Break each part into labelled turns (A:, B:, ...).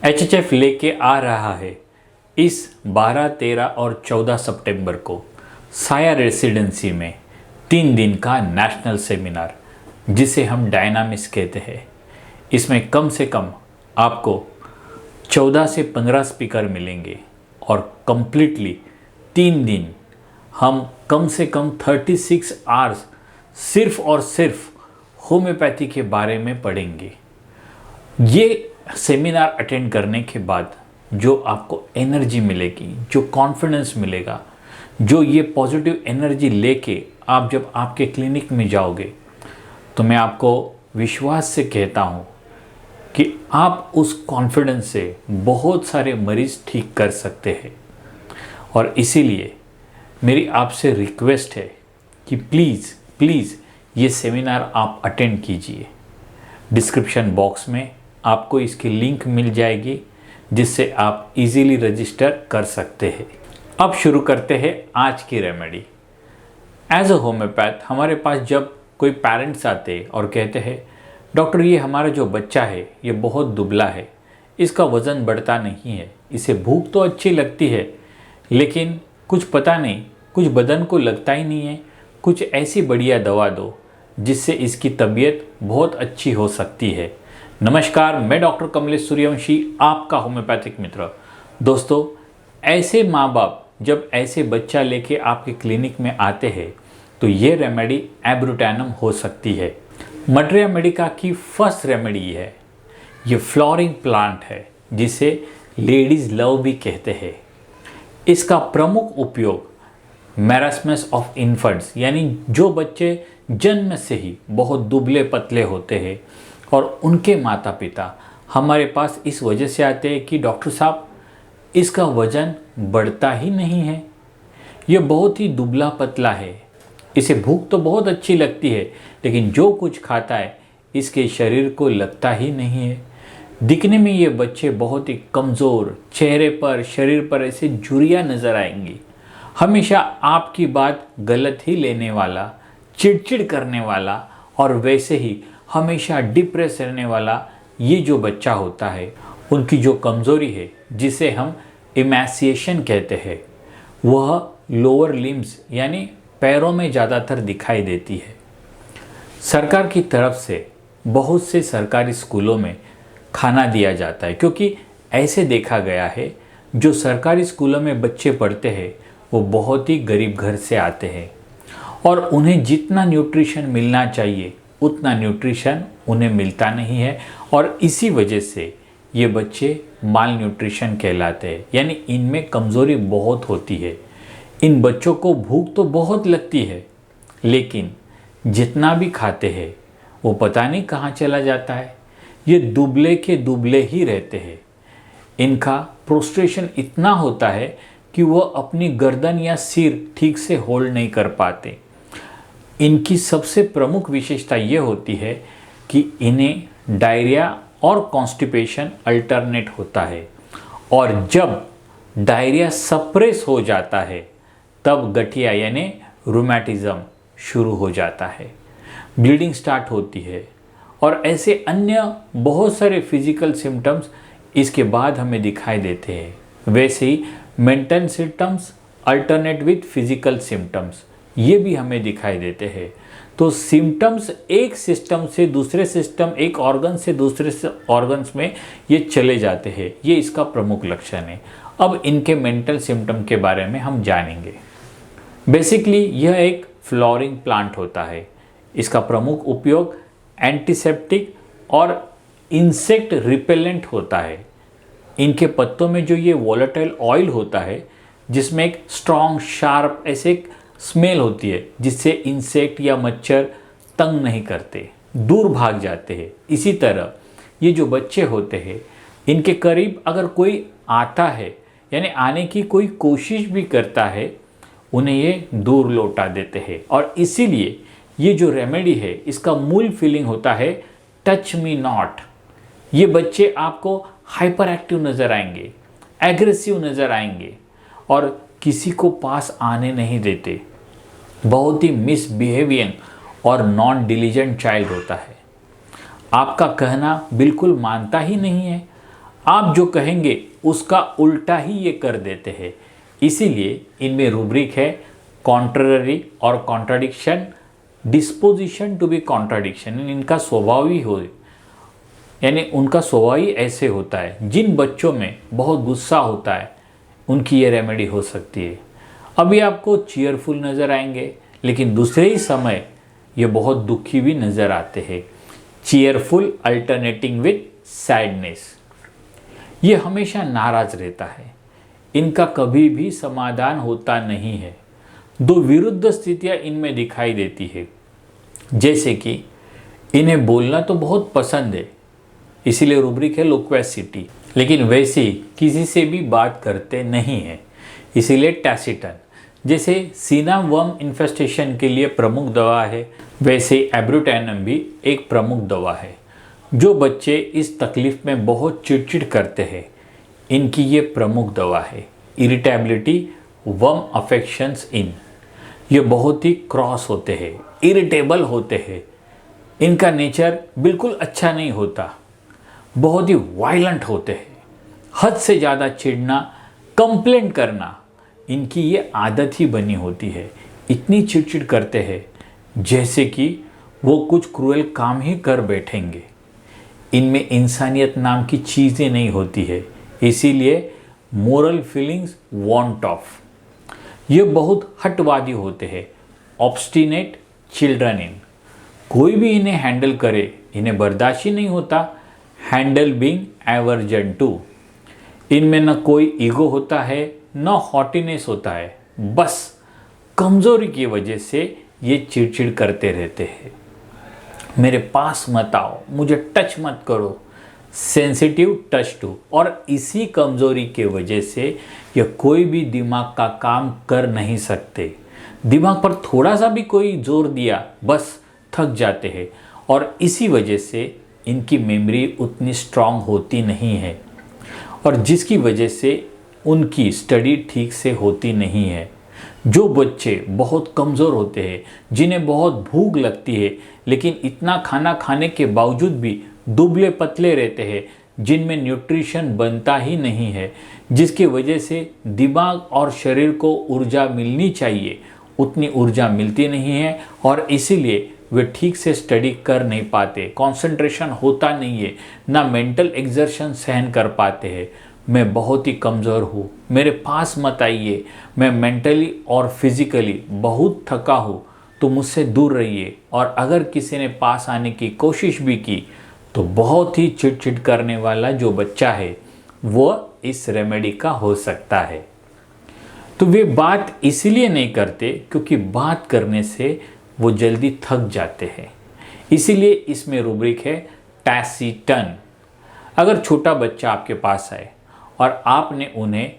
A: एचएचएफ लेके आ रहा है इस 12, 13 और 14 सितंबर को साया रेसिडेंसी में 3 दिन का नेशनल सेमिनार, जिसे हम डायनामिक्स कहते हैं। इसमें कम से कम आपको 14 से 15 स्पीकर मिलेंगे और कम्प्लीटली 3 दिन हम कम से कम 36 आवर्स सिर्फ और सिर्फ होम्योपैथी के बारे में पढ़ेंगे। ये सेमिनार अटेंड करने के बाद जो आपको एनर्जी मिलेगी, जो कॉन्फिडेंस मिलेगा, जो ये पॉजिटिव एनर्जी लेके आप जब आपके क्लिनिक में जाओगे, तो मैं आपको विश्वास से कहता हूँ कि आप उस कॉन्फिडेंस से बहुत सारे मरीज़ ठीक कर सकते हैं। और इसीलिए मेरी आपसे रिक्वेस्ट है कि प्लीज़ ये सेमिनार आप अटेंड कीजिए। डिस्क्रिप्शन बॉक्स में आपको इसकी लिंक मिल जाएगी, जिससे आप इजीली रजिस्टर कर सकते हैं। अब शुरू करते हैं आज की रेमेडी। एज अ होम्योपैथ हमारे पास जब कोई पेरेंट्स आते और कहते हैं डॉक्टर ये हमारा जो बच्चा है ये बहुत दुबला है, इसका वज़न बढ़ता नहीं है, इसे भूख तो अच्छी लगती है लेकिन कुछ पता नहीं, कुछ बदन को लगता ही नहीं है, कुछ ऐसी बढ़िया दवा दो जिससे इसकी तबीयत बहुत अच्छी हो सकती है। नमस्कार, मैं डॉक्टर कमलेश सूर्यवंशी, आपका होम्योपैथिक मित्र। दोस्तों, ऐसे माँ बाप जब ऐसे बच्चा लेके आपके क्लिनिक में आते हैं तो ये रेमेडी एब्रूटेनम हो सकती है। मटरिया मेडिका की फर्स्ट रेमेडी है। ये फ्लोरिंग प्लांट है जिसे लेडीज़ लव भी कहते हैं। इसका प्रमुख उपयोग मैरास्मस ऑफ इन्फेंट्स, यानी जो बच्चे जन्म से ही बहुत दुबले पतले होते हैं और उनके माता पिता हमारे पास इस वजह से आते हैं कि डॉक्टर साहब इसका वज़न बढ़ता ही नहीं है, ये बहुत ही दुबला पतला है, इसे भूख तो बहुत अच्छी लगती है लेकिन जो कुछ खाता है इसके शरीर को लगता ही नहीं है। दिखने में ये बच्चे बहुत ही कमज़ोर, चेहरे पर, शरीर पर ऐसे झुर्रियाँ नज़र आएंगी, हमेशा आपकी बात गलत ही लेने वाला, चिड़चिड़ करने वाला और वैसे ही हमेशा डिप्रेस रहने वाला ये जो बच्चा होता है, उनकी जो कमज़ोरी है जिसे हम इमैसिएशन कहते हैं, वह लोअर लिम्स यानी पैरों में ज़्यादातर दिखाई देती है। सरकार की तरफ से बहुत से सरकारी स्कूलों में खाना दिया जाता है, क्योंकि ऐसे देखा गया है जो सरकारी स्कूलों में बच्चे पढ़ते हैं वो बहुत ही गरीब घर से आते हैं और उन्हें जितना न्यूट्रिशन मिलना चाहिए उतना न्यूट्रिशन उन्हें मिलता नहीं है और इसी वजह से ये बच्चे माल न्यूट्रिशन कहलाते हैं, यानी इनमें कमज़ोरी बहुत होती है। इन बच्चों को भूख तो बहुत लगती है लेकिन जितना भी खाते हैं वो पता नहीं कहाँ चला जाता है। ये दुबले के दुबले ही रहते हैं। इनका प्रोस्ट्रेशन इतना होता है कि वह अपनी गर्दन या सिर ठीक से होल्ड नहीं कर पाते। इनकी सबसे प्रमुख विशेषता ये होती है कि इन्हें डायरिया और कॉन्स्टिपेशन अल्टरनेट होता है और जब डायरिया सप्रेस हो जाता है तब गठिया यानी रूमेटिज्म शुरू हो जाता है, ब्लीडिंग स्टार्ट होती है और ऐसे अन्य बहुत सारे फिजिकल सिम्टम्स इसके बाद हमें दिखाई देते हैं। वैसे ही mental symptoms alternate with physical symptoms ये भी हमें दिखाई देते हैं। तो सिम्टम्स एक सिस्टम से दूसरे सिस्टम, एक ऑर्गन से दूसरे ऑर्गन्स में ये चले जाते हैं, ये इसका प्रमुख लक्षण है। अब इनके मेंटल सिम्टम के बारे में हम जानेंगे। बेसिकली यह एक फ्लोरिंग प्लांट होता है। इसका प्रमुख उपयोग एंटीसेप्टिक और इंसेक्ट रिपेलेंट होता है। इनके पत्तों में जो ये वोलेटाइल ऑयल होता है जिसमें एक स्ट्रॉन्ग शार्प ऐसे एक स्मेल होती है जिससे इंसेक्ट या मच्छर तंग नहीं करते, दूर भाग जाते हैं। इसी तरह ये जो बच्चे होते हैं इनके करीब अगर कोई आता है यानी आने की कोई कोशिश भी करता है, उन्हें ये दूर लौटा देते हैं। और इसीलिए ये जो रेमेडी है इसका मूल फीलिंग होता है टच मी नॉट। ये बच्चे आपको हाइपर एक्टिव नज़र आएंगे, एग्रेसिव नज़र आएंगे और किसी को पास आने नहीं देते, बहुत ही मिसबिहेवियरिंग और नॉन डिलीजेंट चाइल्ड होता है। आपका कहना बिल्कुल मानता ही नहीं है, आप जो कहेंगे उसका उल्टा ही ये कर देते हैं। इसीलिए इनमें रूब्रिक है कॉन्ट्ररी और contradiction, disposition to be contradiction. इनका स्वभाव ही हो, यानी उनका स्वभाव ही ऐसे होता है। जिन बच्चों में बहुत गुस्सा होता है उनकी ये रेमेडी हो सकती है। अभी आपको चीयरफुल नज़र आएंगे, लेकिन दूसरे ही समय ये बहुत दुखी भी नज़र आते हैं। Cheerful alternating with sadness. ये हमेशा नाराज रहता है, इनका कभी भी समाधान होता नहीं है। दो विरुद्ध स्थितियां इनमें दिखाई देती है, जैसे कि इन्हें बोलना तो बहुत पसंद है, इसीलिए रूब्रिक है लोक्वेसिटी, लेकिन वैसे किसी से भी बात करते नहीं है, इसीलिए टैसिटन। जैसे सीना वर्म इन्फेस्टेशन के लिए प्रमुख दवा है, वैसे एब्रोटैनम भी एक प्रमुख दवा है। जो बच्चे इस तकलीफ में बहुत चिड़चिड़ करते हैं, इनकी ये प्रमुख दवा है। इरिटेबिलिटी वर्म अफेक्शंस इन, ये बहुत ही क्रॉस होते हैं, इरिटेबल होते हैं, इनका नेचर बिल्कुल अच्छा नहीं होता, बहुत ही वायलेंट होते हैं, हद से ज़्यादा चिढ़ना, कंप्लेंट करना, इनकी ये आदत ही बनी होती है। इतनी चिड़चिड़ करते हैं जैसे कि वो कुछ क्रूएल काम ही कर बैठेंगे। इनमें इंसानियत नाम की चीज़ें नहीं होती है, इसीलिए मोरल फीलिंग्स वांट ऑफ। ये बहुत हटवादी होते हैं, ऑब्स्टिनेट चिल्ड्रन इन। कोई भी इन्हें हैंडल करे इन्हें बर्दाश्त ही नहीं होता। हैंडल बीइंग एवर्जन टू, इनमें न कोई ईगो होता है न हॉटीनेस होता है, बस कमज़ोरी की वजह से ये चिड़चिड़ करते रहते हैं। मेरे पास मत आओ, मुझे टच मत करो, सेंसिटिव टच टू। और इसी कमज़ोरी के वजह से ये कोई भी दिमाग का काम कर नहीं सकते। दिमाग पर थोड़ा सा भी कोई जोर दिया बस थक जाते हैं, और इसी वजह से इनकी मेमोरी उतनी स्ट्रांग होती नहीं है, और जिसकी वजह से उनकी स्टडी ठीक से होती नहीं है। जो बच्चे बहुत कमज़ोर होते हैं, जिन्हें बहुत भूख लगती है, लेकिन इतना खाना खाने के बावजूद भी दुबले पतले रहते हैं, जिनमें न्यूट्रिशन बनता ही नहीं है, जिसकी वजह से दिमाग और शरीर को ऊर्जा मिलनी चाहिए उतनी ऊर्जा मिलती नहीं है, और इसीलिए वे ठीक से स्टडी कर नहीं पाते, कंसंट्रेशन होता नहीं है, ना मेंटल एक्सर्शन सहन कर पाते हैं। मैं बहुत ही कमज़ोर हूँ, मेरे पास मत आइए, मैं मेंटली और फिज़िकली बहुत थका हूँ, तो मुझसे दूर रहिए। और अगर किसी ने पास आने की कोशिश भी की तो बहुत ही चिड़चिड़ करने वाला जो बच्चा है वो इस रेमेडी का हो सकता है। तो वे बात इसलिए नहीं करते क्योंकि बात करने से वो जल्दी थक जाते हैं, इसीलिए इसमें रूब्रिक है टैसिटन। अगर छोटा बच्चा आपके पास आए और आपने उन्हें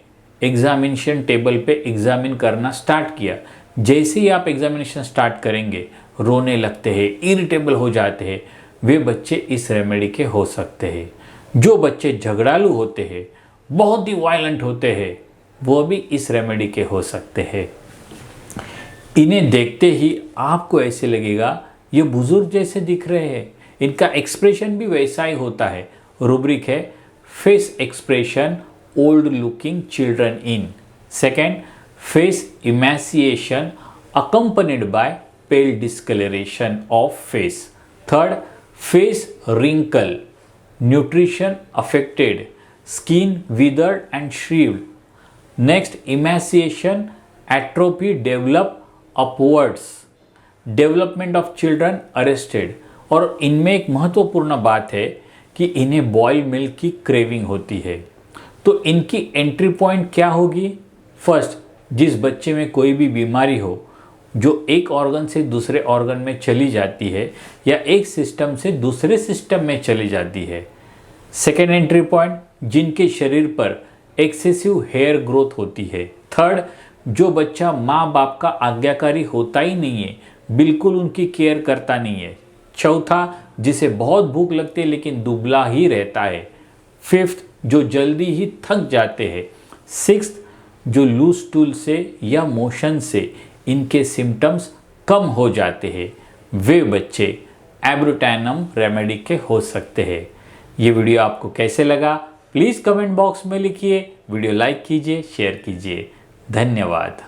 A: एग्जामिनेशन टेबल पे एग्जामिन करना स्टार्ट किया, जैसे ही आप एग्जामिनेशन स्टार्ट करेंगे रोने लगते हैं, इरिटेबल हो जाते हैं, वे बच्चे इस रेमेडी के हो सकते हैं। जो बच्चे झगड़ालू होते हैं, बहुत ही वायलेंट होते हैं, वो भी इस रेमेडी के हो सकते हैं। इन्हें देखते ही आपको ऐसे लगेगा ये बुजुर्ग जैसे दिख रहे हैं, इनका एक्सप्रेशन भी वैसा ही होता है। रूब्रिक है face expression old looking children in. Second, face इमैसिएशन accompanied by pale discoloration of face. Third, face wrinkle, nutrition affected, skin withered and shriveled. Next, emaciation, atrophy develop upwards, development of children arrested. और इनमें एक महत्वपूर्ण बात है कि इन्हें boil milk की craving होती है। तो इनकी एंट्री पॉइंट क्या होगी? फर्स्ट, जिस बच्चे में कोई भी बीमारी हो जो एक ऑर्गन से दूसरे ऑर्गन में चली जाती है या एक सिस्टम से दूसरे सिस्टम में चली जाती है। सेकेंड एंट्री पॉइंट, जिनके शरीर पर एक्सेसिव हेयर ग्रोथ होती है। थर्ड, जो बच्चा माँ बाप का आज्ञाकारी होता ही नहीं है, बिल्कुल उनकी केयर करता नहीं है। चौथा, जिसे बहुत भूख लगती है लेकिन दुबला ही रहता है। फिफ्थ, जो जल्दी ही थक जाते हैं। सिक्स्थ, जो लूज स्टूल से या मोशन से इनके सिम्टम्स कम हो जाते हैं, वे बच्चे एब्रोटैनम रेमेडी के हो सकते हैं। ये वीडियो आपको कैसे लगा प्लीज़ कमेंट बॉक्स में लिखिए, वीडियो लाइक कीजिए, शेयर कीजिए। धन्यवाद।